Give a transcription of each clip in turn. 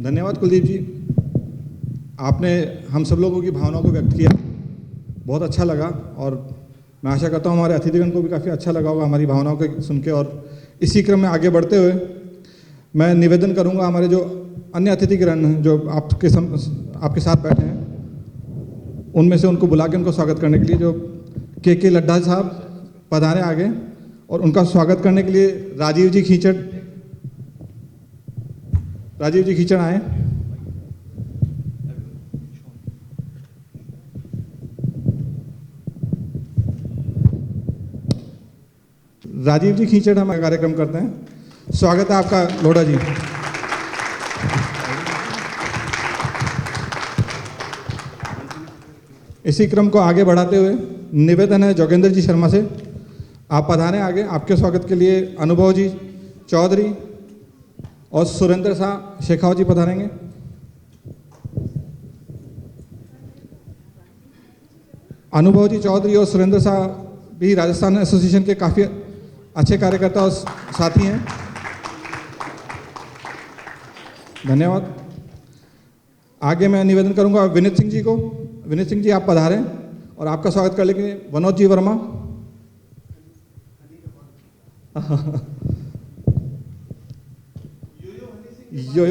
धन्यवाद कुलदीप जी, आपने हम सब लोगों की भावनाओं को व्यक्त किया, बहुत अच्छा लगा। और मैं आशा करता हूँ हमारे अतिथिगण को भी काफ़ी अच्छा लगा होगा हमारी भावनाओं को सुन के। और इसी क्रम में आगे बढ़ते हुए मैं निवेदन करूँगा हमारे जो अन्य अतिथिगण हैं जो आपके साथ बैठे हैं, उनमें से उनको बुला के उनको स्वागत करने के लिए जो के लड्ढा साहब पधारे आगे, और उनका स्वागत करने के लिए राजीव जी खींचड़ आए। राजीव जी खींचड़ हम कार्यक्रम करते हैं। स्वागत है आपका लोढ़ा जी। इसी क्रम को आगे बढ़ाते हुए निवेदन है जोगेंद्र जी शर्मा से, आप पधारें आगे। आपके स्वागत के लिए अनुभव जी चौधरी और सुरेंद्र शाह शेखावत जी पधारेंगे। अनुभव जी चौधरी और सुरेंद्र शाह भी राजस्थान एसोसिएशन के काफ़ी अच्छे कार्यकर्ता और साथी हैं। धन्यवाद। आगे मैं निवेदन करूंगा विनीत सिंह जी को। विनीत सिंह जी आप पधारें और आपका स्वागत करने के लिए मनोज जी वर्मा। यो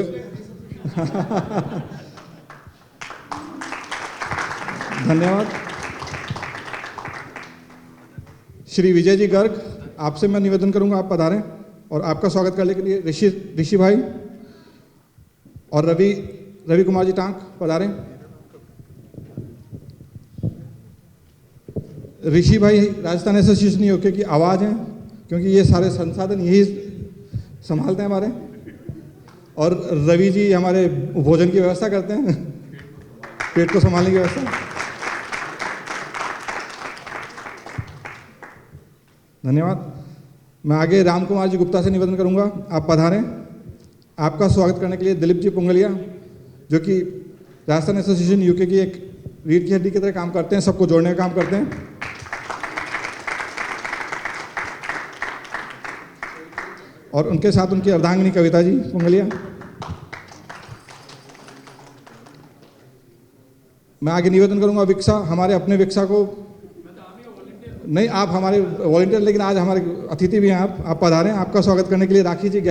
धन्यवाद। श्री विजय जी गर्ग, आपसे मैं निवेदन करूंगा आप पधारें और आपका स्वागत करने के लिए ऋषि भाई और रवि कुमार जी टांक पधारें। ऋषि भाई राजस्थान एसोसिएशन यूके की आवाज़ हैं, क्योंकि ये सारे संसाधन यही संभालते हैं हमारे। और रवि जी हमारे भोजन की व्यवस्था करते हैं, पेट को संभालने की व्यवस्था। धन्यवाद। मैं आगे राम कुमार जी गुप्ता से निवेदन करूंगा, आप पधारें। आपका स्वागत करने के लिए दिलीप जी पुंगलिया, जो कि राजस्थान एसोसिएशन यूके की एक रीढ़ की हड्डी की तरह काम करते हैं, सबको जोड़ने का काम करते हैं। और उनके साथ उनकी अर्धांगिनी कविता जी पुंगलिया। मैं आगे निवेदन करूंगा विक्सा, हमारे अपने विक्सा को नहीं, आप हमारे वॉलंटियर, लेकिन आज हमारे अतिथि भी हैं आप पधारें। आपका स्वागत करने के लिए राखी जी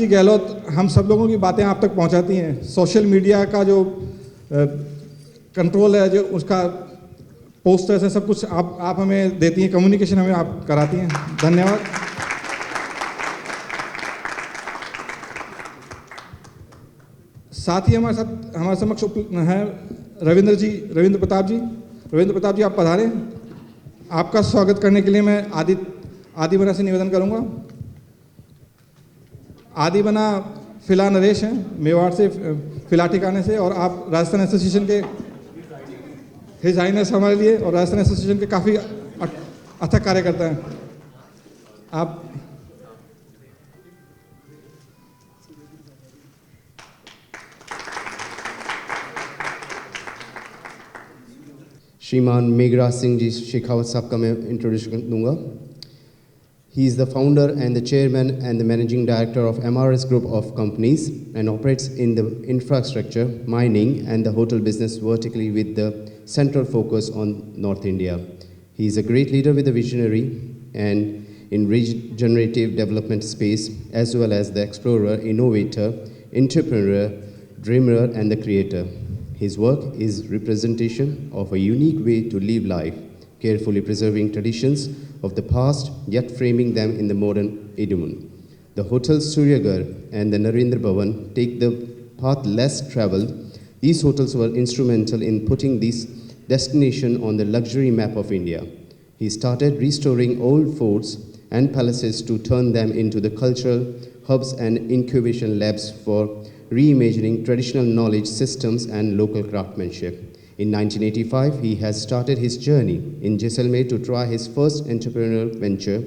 गहलोत हम सब लोगों की बातें आप तक पहुंचाती हैं। सोशल मीडिया का जो कंट्रोल है, जो उसका पोस्टर्स है, सब कुछ आप हमें देती हैं, कम्युनिकेशन हमें आप कराती हैं। धन्यवाद। साथ ही हमारे समक्ष हैं रविंद्र प्रताप जी आप पधारें। आपका स्वागत करने के लिए मैं आदि बना से निवेदन करूंगा। आदि बना फिला नरेश हैं, मेवाड़ से, फिला ठिकाने से, और आप राजस्थान एसोसिएशन के हिज हाइनेस हमारे लिए और राजस्थान एसोसिएशन के काफ़ी अथक कार्यकर्ता हैं आप। श्रीमान मेघराज सिंह जी शेखावत साहब का मैं इंट्रोड्यूशन दूंगा। He is the founder and the chairman and the managing director of MRS Group of Companies and operates in the infrastructure, mining and the hotel business vertically with the central focus on North India. He is a great leader with a visionary and in regenerative development space, as well as the explorer, innovator, entrepreneur, dreamer and the creator. His work is representation of a unique way to live life, carefully preserving traditions of the past, yet framing them in the modern idiom. The hotels Suryagar and the Narendra Bhavan take the path less traveled. These hotels were instrumental in putting this destination on the luxury map of India. He started restoring old forts and palaces to turn them into the cultural hubs and incubation labs for reimagining traditional knowledge systems and local craftsmanship. In 1985, he has started his journey in Jaisalmer to try his first entrepreneurial venture.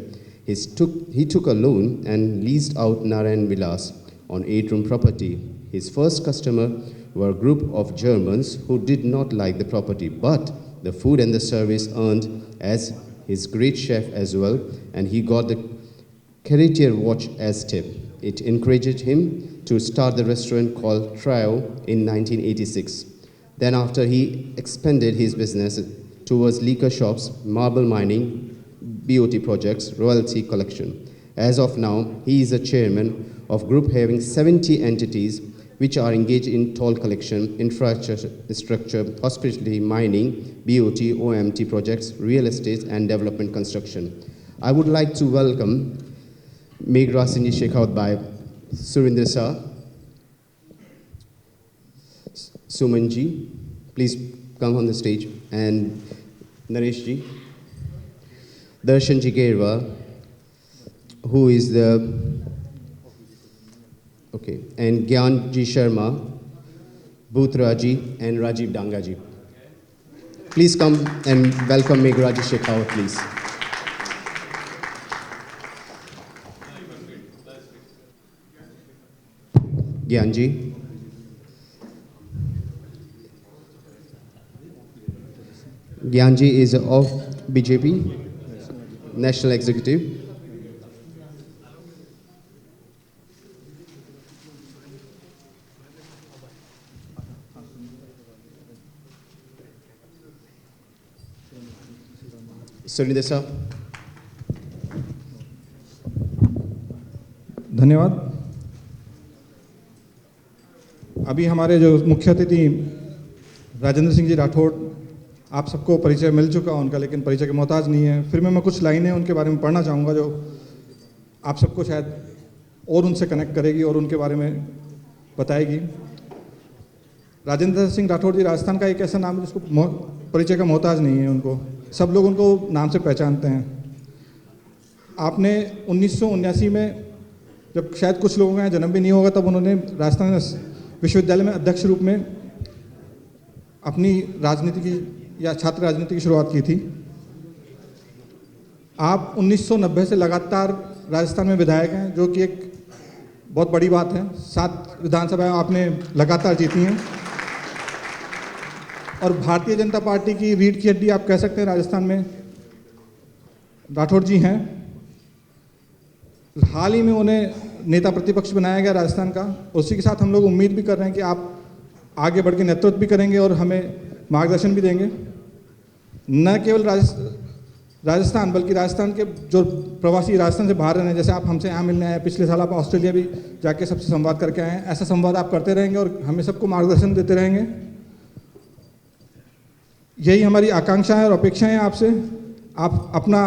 He took a loan and leased out Narayan Vilas on 8-room property. His first customer were a group of Germans who did not like the property, but the food and the service earned as his great chef as well, and he got the Cartier watch as tip. It encouraged him to start the restaurant called Trio in 1986. Then after he expanded his business towards liquor shops, marble mining, BOT projects, royalty collection. As of now, he is a chairman of group having 70 entities which are engaged in toll collection, infrastructure, hospitality, mining, BOT, OMT projects, real estate and development construction. I would like to welcome Meghra Singh Shekhawat by Surinder Shah, Sumanji, please come on the stage, and Nareshji, Darshanji Gerwa, who is the, okay, and Gyanji Sharma, Bhutraji, and Rajiv Dangaji. Please come and welcome Meghra Shekhawat, please. Gyanji. Gyanji is of BJP, National Executive. Surinder Shah. धन्यवाद। अभी हमारे जो मुख्य अतिथि राजेंद्र सिंह जी राठौड़, आप सबको परिचय मिल चुका उनका, लेकिन परिचय के मोहताज नहीं है। फिर मैं कुछ लाइनें उनके बारे में पढ़ना चाहूँगा जो आप सबको शायद और उनसे कनेक्ट करेगी और उनके बारे में बताएगी। राजेंद्र सिंह राठौड़ जी राजस्थान का एक ऐसा नाम है जिसको परिचय का मोहताज नहीं है, उनको सब लोग उनको नाम से पहचानते हैं। आपने 1979 में, जब शायद कुछ लोगों का जन्म भी नहीं होगा, तब उन्होंने राजस्थान विश्वविद्यालय में अध्यक्ष रूप में अपनी राजनीति की या छात्र राजनीति की शुरुआत की थी। आप 1990 से लगातार राजस्थान में विधायक हैं, जो कि एक बहुत बड़ी बात है। 7 विधानसभाएं आपने लगातार जीती हैं और भारतीय जनता पार्टी की रीढ़ की हड्डी आप कह सकते हैं राजस्थान में राठौड़ जी हैं। हाल ही में उन्हें नेता प्रतिपक्ष बनाया गया राजस्थान का। उसी के साथ हम लोग उम्मीद भी कर रहे हैं कि आप आगे बढ़ के नेतृत्व भी करेंगे और हमें मार्गदर्शन भी देंगे। न केवल राजस्थान बल्कि राजस्थान के जो प्रवासी राजस्थान से बाहर रहने, जैसे आप हमसे यहाँ मिलने आए, पिछले साल आप ऑस्ट्रेलिया भी जाके सबसे संवाद करके आए हैं, ऐसा संवाद आप करते रहेंगे और हमें सबको मार्गदर्शन देते रहेंगे। यही हमारी आकांक्षा है और अपेक्षा है आपसे। आप अपना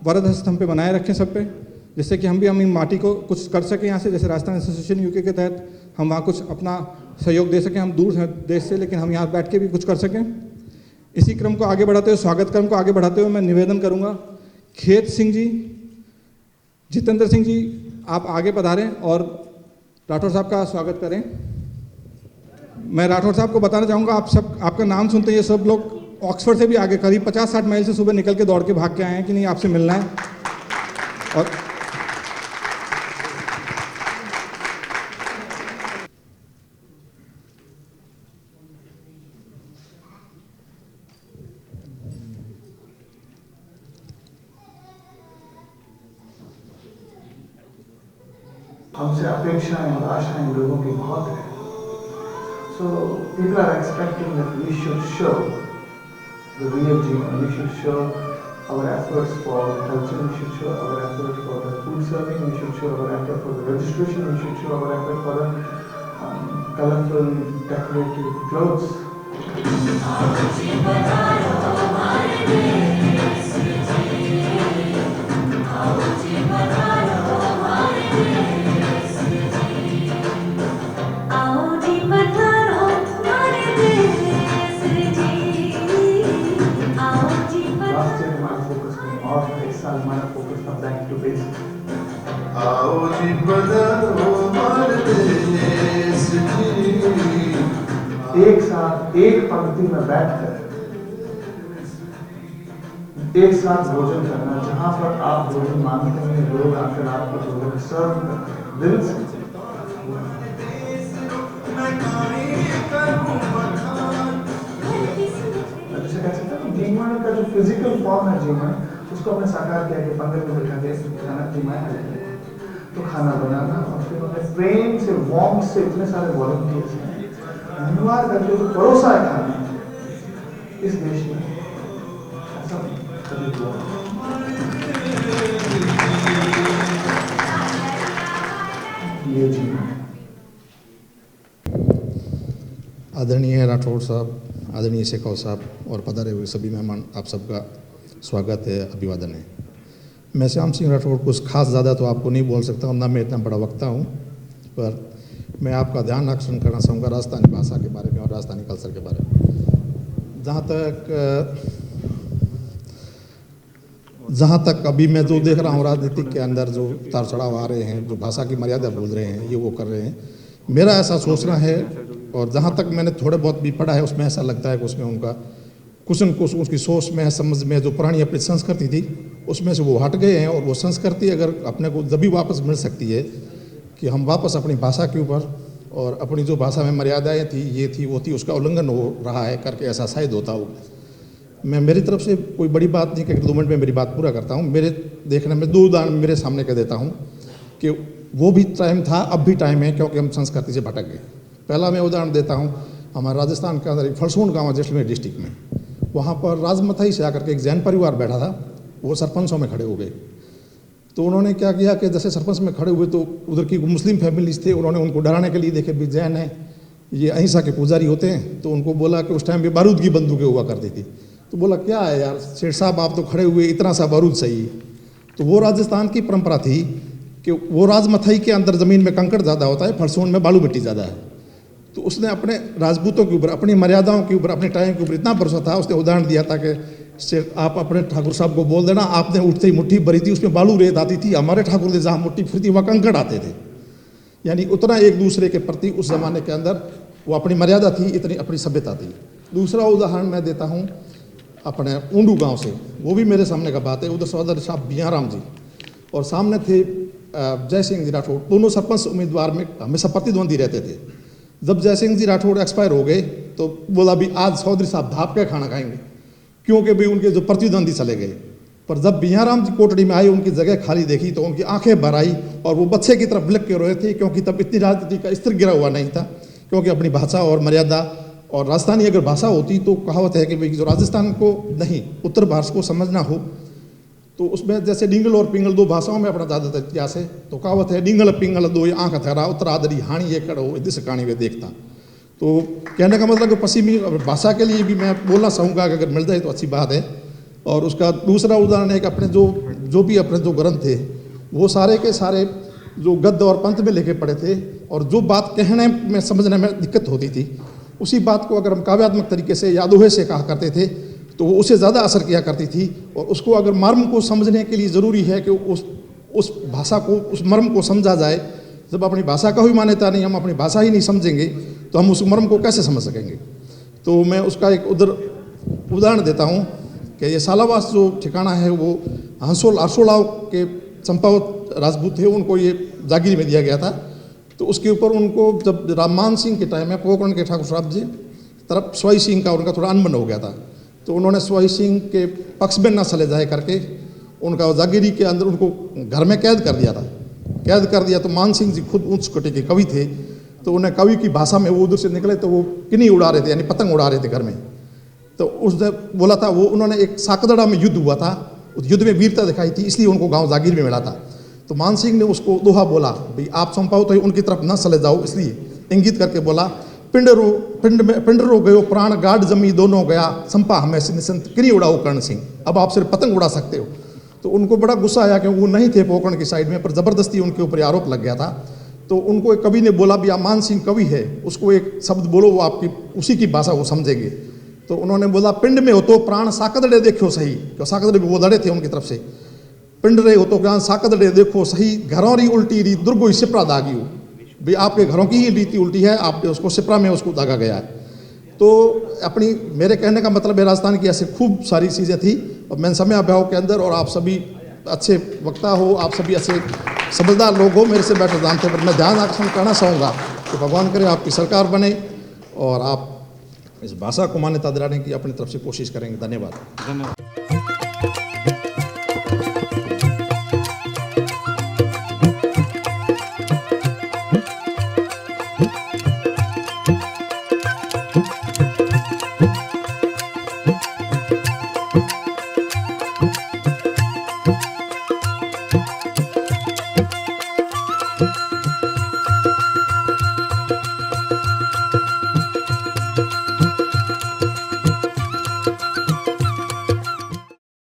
वरद हस्त हम पे बनाए रखें सब पे, जिससे कि हम इन माटी को कुछ कर सकें यहाँ से। जैसे राजस्थान एसोसिएशन यूके के तहत हम वहाँ कुछ अपना सहयोग दे सकें। हम दूर हैं देश से, लेकिन हम यहाँ बैठ के भी कुछ कर सकें। इसी क्रम को आगे बढ़ाते हुए, स्वागत क्रम को आगे बढ़ाते हुए मैं निवेदन करूँगा, खेत सिंह जी, जितेंद्र सिंह जी, आप आगे पधारें और राठौड़ साहब का स्वागत करें। मैं राठौड़ साहब को बताना चाहूँगा, आप सब आपका नाम सुनते हैं ये सब लोग ऑक्सफोर्ड से भी आगे करीब 50-60 माइल से सुबह निकल के दौड़ के भाग के आए हैं कि नहीं आपसे मिलना है। और हमसे अपेक्षाएं और आशाएं लोगों की बहुत है। So people are expecting that we should show the real Jeevan. We should show our efforts for the culture. We should show our effort for the food serving. We should show our effort for the registration. We should show our effort for the colorful decorative clothes. हमारा focus था back to basic. एक साथ एक पंक्ति में बैठकर एक साथ भोजन करना, जहां पर आप भोजन मांगते हैं, लोग आकर आपको भोजन सर्व करते हैं दिल से। जैसे कह सकते हैं जीवन का जो फिजिकल फॉर्म है जीवन, उसको हमने साकार किया कि पंगत में बिठा के खाना जिमाया है, तो खाना बनाना और फिर हमें प्रेम से, वार्म से इतने सारे वॉलंटियर्स हैं, अनिवार्य करके जो भरोसा है खाने इस देश में, ऐसा कभी हुआ ये जीवन। आदरणीय राठौड़ साहब, आदरणीय शेखावत साहब और पधारे हुए सभी मेहमान, आप सबका स्वागत है, अभिवादन है। मैं श्याम सिंह राठौड़ कुछ खास ज़्यादा तो आपको नहीं बोल सकता हूँ, ना मैं इतना बड़ा वक्ता हूँ, पर मैं आपका ध्यान आकर्षण करना चाहूँगा राजस्थानी भाषा के बारे में और राजस्थानी कल्चर के बारे में। जहाँ तक अभी मैं जो देख रहा हूँ राजनीतिक के अंदर जो उतार चढ़ाव आ रहे हैं, जो भाषा की मर्यादा भूल रहे हैं, ये वो कर रहे हैं, मेरा ऐसा सोचना है, और जहाँ तक मैंने थोड़े बहुत भी पढ़ा है उसमें ऐसा लगता है कि उसमें उनका कुछ न कुछ उसकी सोच में, समझ में, जो पुरानी अपनी संस्कृति थी उसमें से वो हट गए हैं। और वो संस्कृति अगर अपने को जब भी वापस मिल सकती है कि हम वापस अपनी भाषा के ऊपर और अपनी जो भाषा में मर्यादाएँ थी, ये थी वो थी, उसका उल्लंघन हो रहा है करके ऐसा शायद होता हो। मैं मेरी तरफ से कोई बड़ी बात नहीं कहकर 2 मिनट में मेरी बात पूरा करता हूँ। मेरे देखने में 2 उदाहरण मेरे सामने कह देता हूँ कि वो भी टाइम था, अब भी टाइम है, क्योंकि हम संस्कृति से भटक गए। पहला मैं उदाहरण देता हूँ, हमारे राजस्थान के अंदर एक फरसून गाँव है जैसलमेर डिस्ट्रिक्ट में, वहाँ पर राजमथाई से आकर के एक जैन परिवार बैठा था, वो सरपंचों में खड़े हो गए। तो उन्होंने क्या किया कि जैसे सरपंच में खड़े हुए तो उधर की मुस्लिम फैमिलीज थे, उन्होंने उनको डराने के लिए, देखे भी जैन है, ये अहिंसा के पुजारी होते हैं, तो उनको बोला कि उस टाइम भी बारूद की बंदूकें हुआ करती थी। तो बोला क्या है यार सेठ साहब, आप तो खड़े हुए, इतना सा बारूद सही। तो वो राजस्थान की परंपरा थी कि वो राजमथाई के अंदर ज़मीन में कंकड़ ज़्यादा होता है, फरसून में बालू मिट्टी ज़्यादा है। तो उसने अपने राजपूतों के ऊपर, अपनी मर्यादाओं के ऊपर, अपने टाइम के ऊपर इतना भरोसा था, उसने उदाहरण दिया था कि आप अपने ठाकुर साहब को बोल देना, आपने उठते ही मुट्ठी भरी थी, उसमें बालू रेत आती थी, हमारे ठाकुर ने जहाँ मुट्ठी फिरती वहाँ कंकड़ आते थे। यानी उतना एक दूसरे के प्रति उस ज़माने के अंदर वो अपनी मर्यादा थी, इतनी अपनी सभ्यता थी। दूसरा उदाहरण मैं देता हूँ अपने ऊंडू गांव से, वो भी मेरे सामने का बात है। उधर सौदर साहब बियाराम जी और सामने थे जय सिंह जी राठौड़, दोनों सरपंच उम्मीदवार में हमेशा प्रतिद्वंदी रहते थे। जब जय सिंह जी राठौड़ एक्सपायर हो गए तो बोला भी आज चौधरी साहब धाप के खाना खाएंगे, क्योंकि भी उनके जो प्रतिद्वंदी चले गए। पर जब बियाराम जी कोटड़ी में आए, उनकी जगह खाली देखी तो उनकी आंखें भर आई और वो बच्चे की तरफ बिलक के रोए थे, क्योंकि तब इतनी राजनीति का स्तर गिरा हुआ नहीं था। क्योंकि अपनी भाषा और मर्यादा और राजस्थानी अगर भाषा होती तो कहावत है कि भाई जो राजस्थान को नहीं, उत्तर भारत को समझना हो तो उसमें जैसे डिंगल और पिंगल 2 भाषाओं में अपना ज़्यादातर इतिहास है। तो कहावत है डिंगल पिंगल 2 आँख हथेरा, उत्तरादरी हानि ये कड़ो दिस कहानी वे देखता। तो कहने का मतलब कि पश्चिमी भाषा के लिए भी मैं बोलना चाहूँगा कि अगर मिल जाए तो अच्छी बात है। और उसका दूसरा उदाहरण है कि अपने जो भी अपने जो ग्रंथ थे वो सारे के सारे जो गद्य और पंथ में लिखे पड़े थे, और जो बात कहने में समझने में दिक्कत होती थी उसी बात को अगर हम काव्यात्मक तरीके से या दोहे से कहा करते थे तो वो उससे ज़्यादा असर किया करती थी। और उसको अगर मर्म को समझने के लिए ज़रूरी है कि उस भाषा को, उस मर्म को समझा जाए। जब अपनी भाषा का भी मान्यता नहीं, हम अपनी भाषा ही नहीं समझेंगे तो हम उस मर्म को कैसे समझ सकेंगे। तो मैं उसका एक उदाहरण देता हूँ कि ये सालावास जो ठिकाना है वो हर्षोलाव के चंपावत राजपूत थे, उनको ये जागीर में दिया गया था। तो उसके ऊपर उनको जब राममान सिंह के टाइम में पोकरण के ठाकुर साहब जी तरफ स्वाई सिंह का उनका थोड़ा अनबन हो गया था, तो उन्होंने स्वाई सिंह के पक्ष में न चले जाए करके उनका जागीरी के अंदर उनको घर में कैद कर दिया था। कैद कर दिया तो मान सिंह जी खुद उच्च कोटि के कवि थे, तो उन्हें कवि की भाषा में वो उधर से निकले तो वो किन्हीं उड़ा रहे थे, यानी पतंग उड़ा रहे थे घर में। तो उसने बोला था, वो उन्होंने एक साकदड़ा में युद्ध हुआ था, उस युद्ध में वीरता दिखाई थी, इसलिए उनको गाँव जागीर में मिला था। तो मान सिंह ने उसको दोहा बोला, भाई आप चंपाओ तो उनकी तरफ न चले जाओ, इसलिए इंगित करके बोला पिंड रो गयो प्राण गाड जमी दोनों गया, चंपा हमें निसंत किरी उड़ाओ कर्ण सिंह, अब आप सिर्फ पतंग उड़ा सकते हो। तो उनको बड़ा गुस्सा आया कि वो नहीं थे पोकरण की साइड में, पर जबरदस्ती उनके ऊपर आरोप लग गया था। तो उनको एक कवि ने बोला भी आप मान सिंह कवि है, उसको एक शब्द बोलो, वो आपकी उसी की भाषा वो समझेंगे। तो उन्होंने बोला पिंड में हो तो प्राण साकदड़े देखो सही, तो साकदड़े वो लड़े थे उनकी तरफ से, पिंड रहे हो तो ज्ञान साकदड़े देखो सही, घरों री उल्टी री दुर्गो सिपरा दागियो, भाई आपके घरों की ही रीति उल्टी है, आप उसको सिपरा में उसको दागा गया है। तो अपनी मेरे कहने का मतलब है राजस्थान की ऐसे खूब सारी चीज़ें थी, और मैंने समय अभाव के अंदर, और आप सभी अच्छे वक्ता हो, आप सभी अच्छे समझदार लोग हो, मेरे से बेटर जानते, पर मैं ध्यान आकर्षण करना चाहूँगा कि भगवान करे आपकी सरकार बने और आप इस भाषा को मान्यता दिलाने की अपनी तरफ से कोशिश करेंगे। धन्यवाद। है।